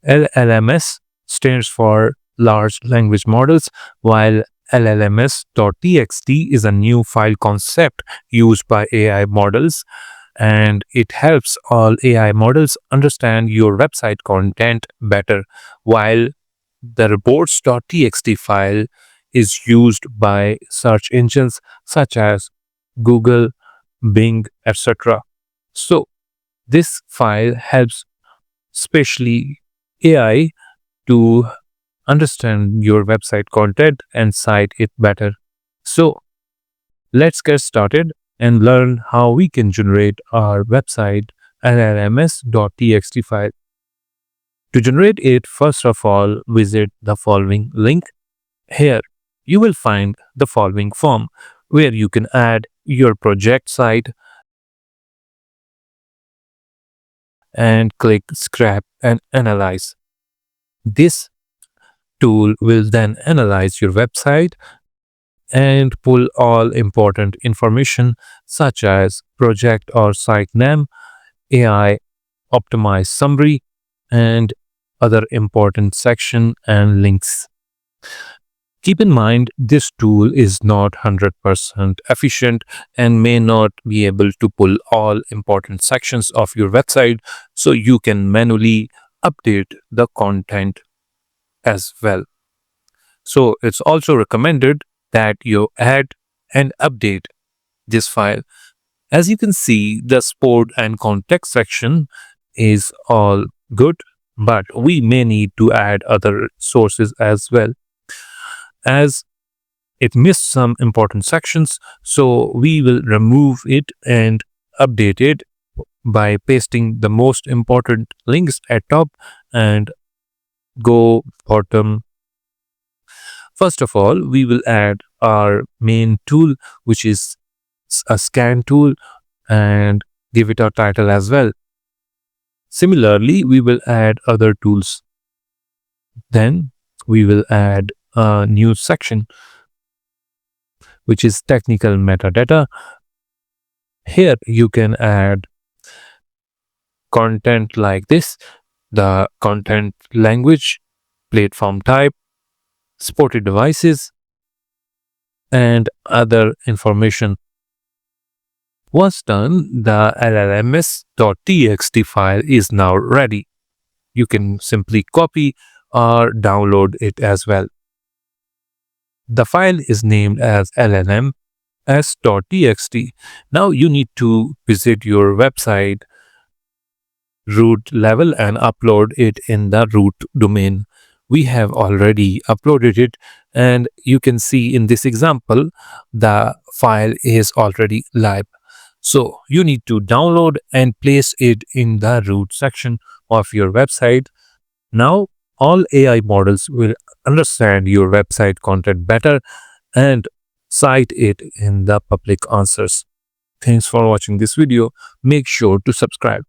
LLMS stands for large language models, while LLMS.txt is a new file concept used by AI models, and it helps all AI models understand your website content better, while the robots.txt file is used by search engines such as Google, Bing, etc. So, this file helps especially AI to understand your website content and cite it better. So, let's get started and learn how we can generate our website LLMS.txt file. To generate it, first of all, visit the following link. Here, you will find the following form where you can add your project site and click Scrap and Analyze. This tool will then analyze your website and pull all important information such as project or site name, AI optimized summary, and other important section and links. Keep in mind, this tool is not 100% efficient and may not be able to pull all important sections of your website, so you can manually update the content as well. So it's also recommended that you add and update this file. As you can see, the support and context section is all good, but we may need to add other sources as well, as it missed some important sections. So we will remove it and update it by pasting the most important links at top and go bottom. First of all, we will add our main tool, which is a scan tool, and give it a title as well. Similarly, we will add other tools. Then we will add a new section, which is technical metadata. Here you can add content like this: the content language, platform type, supported devices, and other information. Once done, the LLMS.txt file is now ready. You can simply copy or download it as well. The file is named as LLMs.txt. Now you need to visit your website root level and upload it in the root domain. We have already uploaded it, and you can see in this example the file is already live. So you need to download and place it in the root section of your website. Now all AI models will understand your website content better and cite it in the public answers. Thanks for watching this video. Make sure to subscribe.